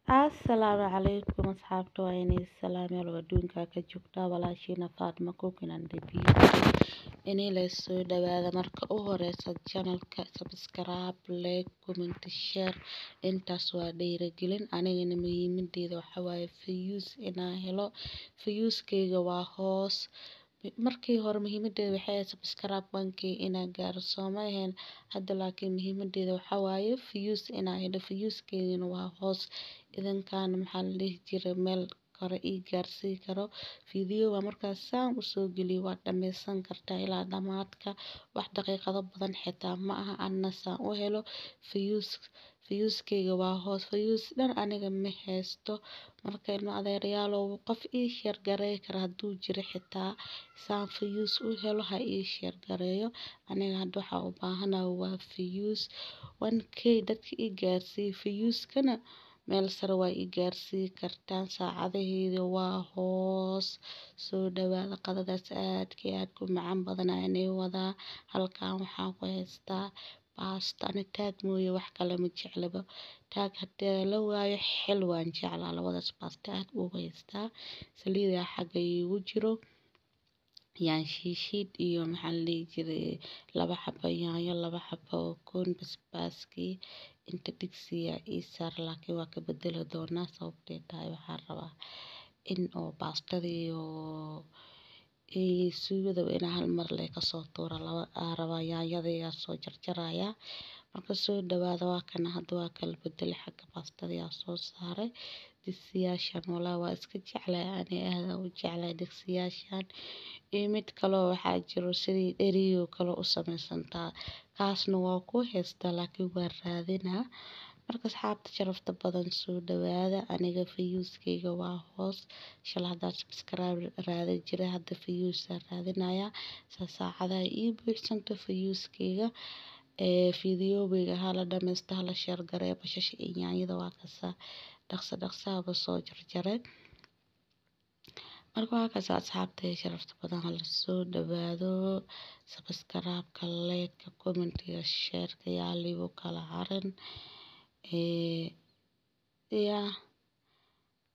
Asalaamu calaykum asxaabta waa inay salaamyaal adduunka ka joogtaa walaashiina Faatma Cooking and Review inay la soo dhawaada marka u horeysa channelka subscribe like comment share intaas waa dhiirigelin anigana muhiimadeeda waxa waaye views inaan helo viewskayga waa hoos markii hore muhiimadeeda waxay ahayd subscribe 1k inaan gaaro Soomaaliya hadda laakiin muhiimadeeda waxa waaye views inaan helo viewskayga waa hoos idankaan maxaa la dhihi jiray meel kore ii gaarsii karo fiidiyowga markaas saan u soo geliyo waa dhameysan kartaa ilaa dhamaadka wax daqiiqado badan xitaa ma aha anna saan u helo viewskayga waa hoos views dhan aniga ma haysto marka ilma adeerayaalow qof ii share gareey kara hadduu jiro xitaa saan views u helo ha ii share gareeyo aniga hadda waxaa u baahanahay waa views 1k dadka ii gaarsii viewskana meel sare waa ii gaarsii kartaan saacadaheeda waa hoos soo dhawaada qadadaas aadka u macaan badan aanay wadaa halkaan waxaan ku haystaa baasta ani taag mooye wax kale ma jeclaba taag haddii la waayo xil waan jeclaa labadaas baasta aad ugu haystaa saliida xagga iigu jiro yaan shiishid iyo maxaa la dhihi jiray 2 xabo yaanyo 2 xabo koon basbaaskii inta digsiga ii saar laakiin waa ka bedeli doonaa sababtoo tahay waxaan rabaa in oo baastadii iyo suugada inaan hal mar lee ka soo tuuro rabaa yaanyada ayaa soo jarjaraya marka soo dhawaada waa kana hadda waa kala bedeli xagga baastadii aa soo saaray digsiyaashan walaa waa iska jeclay ani aad u jeclay digsiyaashan iyo mid kale waxaa jiro sidii dheriyo kale u samaysantaa kaasna waa ku haystaa laakiin waa raadinaa marka asxaabta sharafta badan soo dhawaada aniga viewskayga waa hoos shalay hadda subscribe raadin jiray hadda views raadinaya saacadaha ii buuxsanto viewskayga fiidiyowga hala dhameysto hala share gareeyo basasha iyo yaanyada waa kasa dhaqso soo jarjaray marka waa kaas asxaabta sharafta badan hala soo dhawaado subscribe-ka like-ka comment-ka share-ka yaa liigu kala harin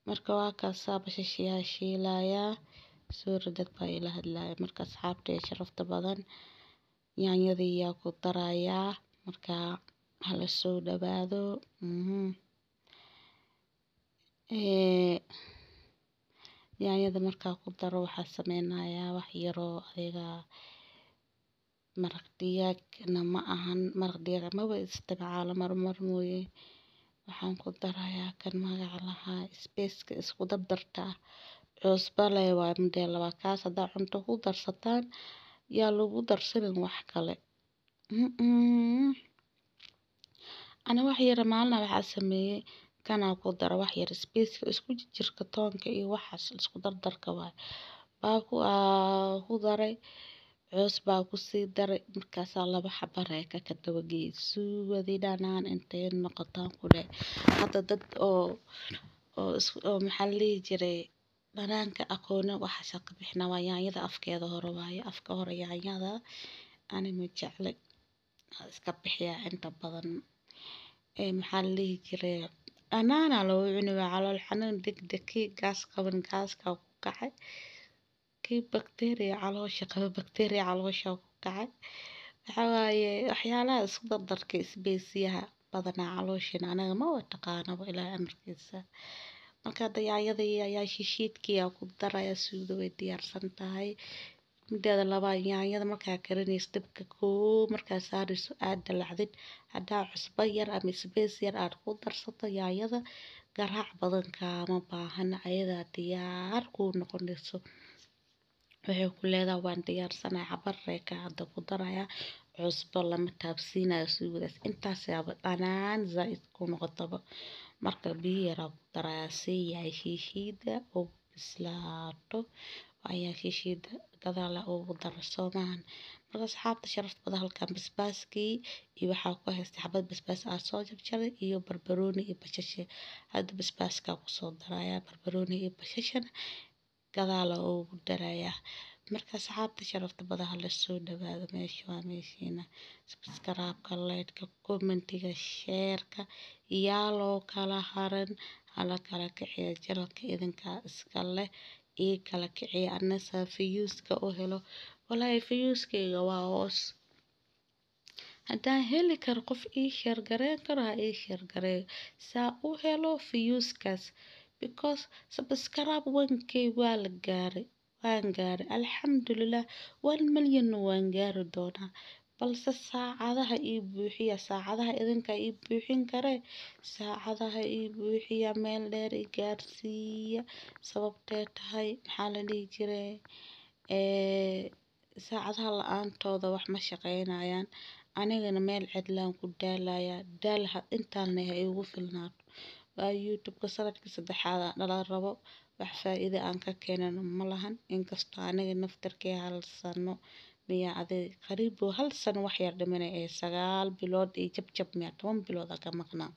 marka waa kaas basasha shiilaya soo dad baa ila hadlaya marka asxaabta sharafta badan yaanyadii yaa ku daraya marka hala soo dhawaado yaanyada markaa ku daro waxaa sameynayaa wax yaroo adiga maraq digaagna ma ahan maraq digaag maba isticmaalo mar mooye waxaan ku darayaa kan magaca lahaa spaceka isku dardarta cusbo leh waa midee laba kaas haddaa cunto ku darsataan yaa lagu darsanin wax kale ana wax yar maalna waxaa sameeyay kana ku daro wax yar spaceka isku jirka toonka iyo waxaas isku dardarka waay baa ku daray cusbaa ku sii daray markaas 2 xabo reeka ka dawagay suugadii dhanaan intee noqotaan ku leh hadda dad oo maxaa la dhihi jiray dhanaanka aqoona waxa ka bixina waa yaanyada afkeeda hore waaye afka hore yaanyada ani ma jeclay iska bixiya inta badan maxaa la dhihi jiray anaana loo cunaa calool xanuun degdeg gaas qaban gaaska ku kacay kii bacteria caloosha qaba bacteria caloosha ku kacay waxa waaye waxyaalaha isku dardarka isbeesiyaha badanaa calooshin anaga ma taqaanaba ilaa amarkiisa marka yaanyada ayaa shiishidkii ku daraya suudo way diyaarsan tahay mideeda laba yaanyada markaa karinayso dabka markaa saarayso aad dalacdid haddaa cusbo yar ama space yar aad ku darsato yaanyada garaac badan kaama baahana ayadaa diyaar kuu noqonayso waxay ku leedahay waan diyaarsanahay xabar reeka hadda ku daraya cusbo lama taabsiinayo suugadaas intaas yaaba dhanaan zaid ku noqotaba marka biyo yar ku daraya si yaay shiishida oo bislaato ayaa shiishida gadaal ugu daro soomaan marka asxaabta sharafta badan halkan basbaaskii iyo waxaa ku haystay xabad basbaas soo jarjaray iyo barbarooni iyo basasha hadda basbaaska ku soo daraya barbarooni iyo basasha gadaal ugu daraya marka asxaabta sharafta badan hala soo dhawaado meesha waa meeshiina subscribe-ka like-ka comment-ga share-ka yaa loo kala haran hala kala kiciya janalka idinka iska leh ii kala kiciya ana saa fiyuuska u helo walahi fiyuuskayga waa hoos haddaan heli karo qof ii sheer gareyn karo ha ii sheer gareeyo saa u helo fiyuuskaas because subscribe 1k waa la gaaray waan gaaray alxamdulilah 1 milyan waan gaari doonaa balse saacadaha ii buuxiya saacadaha idinka ii buuxin kare saacadaha ii buuxiya meel dheer ii gaarsiiya sababtee tahay maxaa la dhihi jiray saacadaha la-aantooda wax ma shaqeynayaan anigana meel cidlaan ku daalayaa daal intaan ha igu filnaato waa youtube-ka sanadkii saddexaad dhala rabo wax faa'iido aan ka keenano ma lahan inkastoo aniga naftarkee hal sano miyaa aday qariibo hal sano wax yar dhimanay 9 bilood iyo jab miyaa 10 bilood ka maqnaa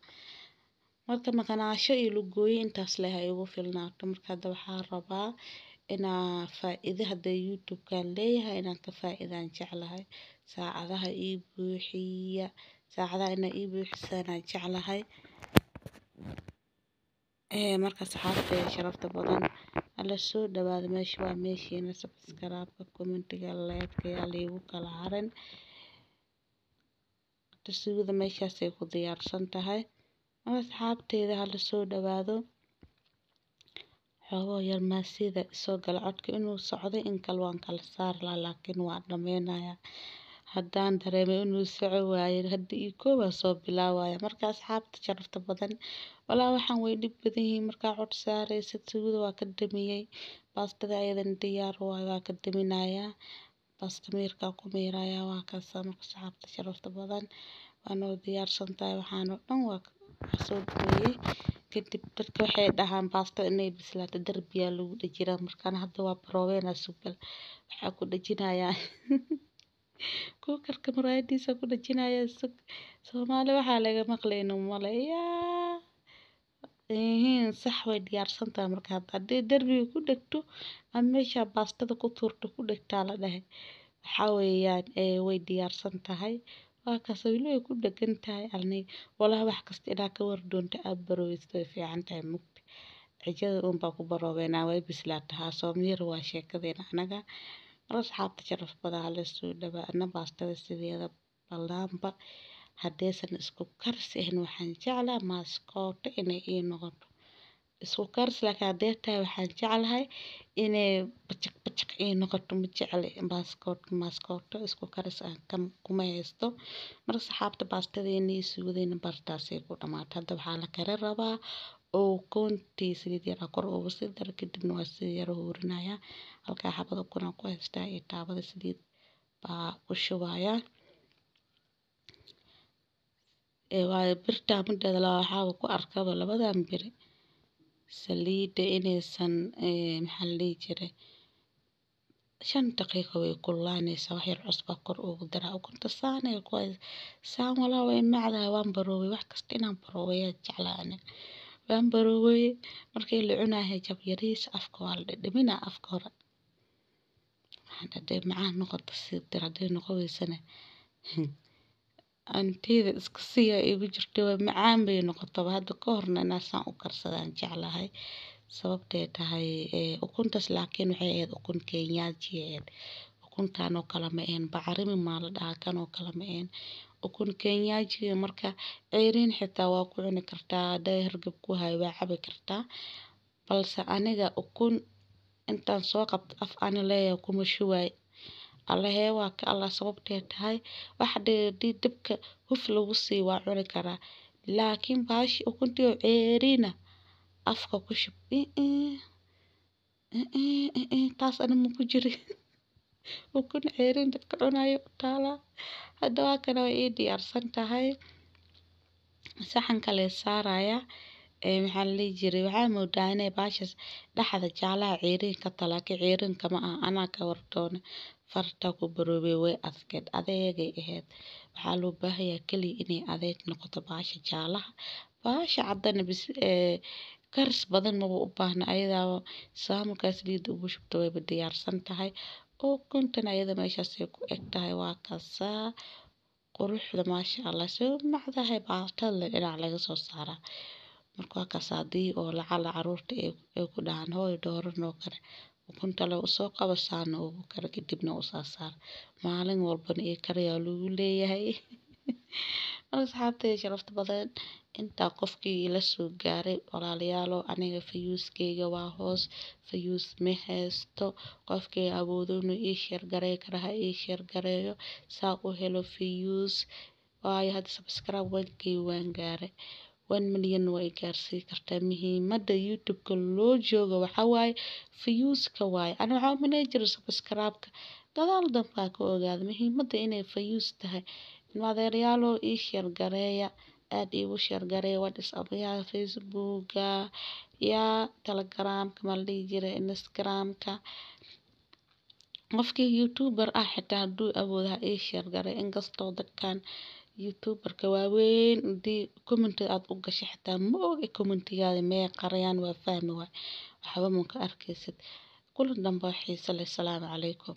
marka maqnaasho iyo lugooyo intaas leh ha igu filnaato marka hadda waxaa rabaa inaa faa'iido hadda youtube-kan leeyahay inaan ka faa'iidaan jeclahay saacadaha ii buuxiya saacadaha inaa ii buuxisaan jeclahay marka saxaabtay sharafta badan alla soo dhawaada meesha waa meeshiina subscribe-ka commentiga like yaa liigu kala harin tasawida meeshaas ay ku diyaarsan tahay marka saxaabtayda hala soo dhawaado xogo yar maasida soo gala codka inuu socdo in kale waan kala saar laakiin waa dhameynaya haddaan dareemay inuu soco waayo hadda ii kooba soo bilaawaya marka asxaabta sharafta badan walaa waxaan way dhib badan yihiin markaa cod saaraysid sawida waa ka damiyay baastada ayadan diyaar waa ka daminayaa baasta miirka ku miiraya waa kaasa marka asxaabta sharafta badan waana diyaarsan tahay waxaan oo dhan waa soo damiyay kadib dadka waxay dhahaan baasta inay bislaato darbiya lagu dhajiraa markaan hadda waa barooweena sugal waxaa ku dhajinayaa kuukarka muraayadiisa ku dhajinaya Soomaali waxaa laga maqlayno malaya sax way diyaarsan tahay marka haddii darbiga ku dhagto ama meesha baastada ku tuurto ku dhagtaa la dhahay waxaa weeyaan way diyaarsan tahay waa kaas way ku dhagan tahay walaa wax kasta inaa ka war doonto aad baroweysto way fiican tahay mugti cijada uun baa ku barooweynaa way bislaatahaa Soomaali waa sheekadeena anaga asxaabta sharaf badan hala soo dhawaana baastada sideeda balaanba haddaysan isku karsi ahayn waxaan jeclaa maaskooto inay ii noqoto isku karsi laakiin hadday tahay waxaan jeclahay inay bajaq ii noqoto ma jecli maaskooto isku karis aan kuma haysto marka asxaabta baastadeena iyo suugadeyna bartaasay ku dhamaatay hadda waxaa la kala rabaa oo koontii saliid yar kor ugu sii dar kadibna waa sii yar hurinaya halkaa xabada kuna ku haystaa iyo taabada saliid baa ku shubaya waa birta mideeda la waxaa ku arkaba labadan biri saliida inaysan maxaa la dhihi jiray 5 daqiiqo way kulaanaysaa wax yar cusba kor ugu dara ukunta saanay ku saan walaa way macdaa waan barooway wax kasta inaan barooway jeclaan waan barooway markii la cunahay jab yariis afka waa la dhadhamina afka hore hadday macaan noqoto sidii hadday noqonaysana anteeda iska siya igu jirto macaan bay noqotaba hadda ka horna inaan u karsadaan jeclahay sababtay tahay ukuntaas laakiin waxay ahayd ukun Kenyaji ukuntaan oo kala ma ahayn bacarimi maa la dhahaa kan oo kala ma ahayn ukun Kenyaji marka ceeriin xitaa waa ku cuni kartaa hadday hargab ku hayo waa cabi kartaa balse aniga ukun intaan soo qabto af ani leeyahay kuma shuwaay allahee waa ka allah sababtay tahay wax hadii dabka huf lagu sii waa cuni karaa laakiin baashi ukuntii oo ceeriina afka ku shub taas ana ma ku jiri ukun ceeriin dadka cunayo taala hadda waa kana way ii diyaarsan tahay saxan kale saaraya maxaa la dhihi jiray waxaa moodaa inay baashas dhaxda jaalaha ceeriin ka talaakay ceeriin kama ah anaa ka wardoona farta ku baroobay way adkeed adeegay ahayd waxaa loo baahayaa kaliya inay adeeg noqoto baasha jaalaha baasha caddana bis karis badan maba u baahna ayadaa saamukaas liida ugu shubto wayba diyaarsan tahay oo kuntan ayada meeshaas ay ku eg tahay waa kasaa quruxda maasha allah soo macdahay baastada dhinac laga soo saaraa marka waa kaas haddii oo lacala caruurta ay ku dhahaan hooy dooran oo kale ukunta le usoo qabo saana ugu kara kadibna u saasaar maalin walbana iyo kariyaa lagu leeyahay marka asxaabtay sharafta badan intaa qofkii ila soo gaaray walaalayaalo aniga fayuuskeyga waa hoos fayuus ma haysto qofkii awoodo inuu ii sheer gareey karaha ii sheer gareeyo saa u helo fayuus waayo hadda subscribe waan gaaray 1 milyan way gaarsii kartaa muhiimada youtube-ka loo joogo waxaa waaye fayuuska waaye ana waxaa u malay jiray subscribe-ka gadaal danbaa ka ogaada muhiimada inay fayuus tahay adeeryaalo ii sheer gareeya aad iigu sheer gareeya whatsapp-yaha facebook-ga yaa telegram-ka ma la dhihi jiray instagram-ka qofkii youtuber ah xitaa hadduu awoodo ha ii sheer gareeyo inkastoo dadkan youtuber-ka waaweyn hadii comment aad u gashay xitaa ma ogi comment-gaada mee qariyaan waa fahmi waay waxba ma ka arkaysid kulan dambe oo xiiso leh salaamu calaykum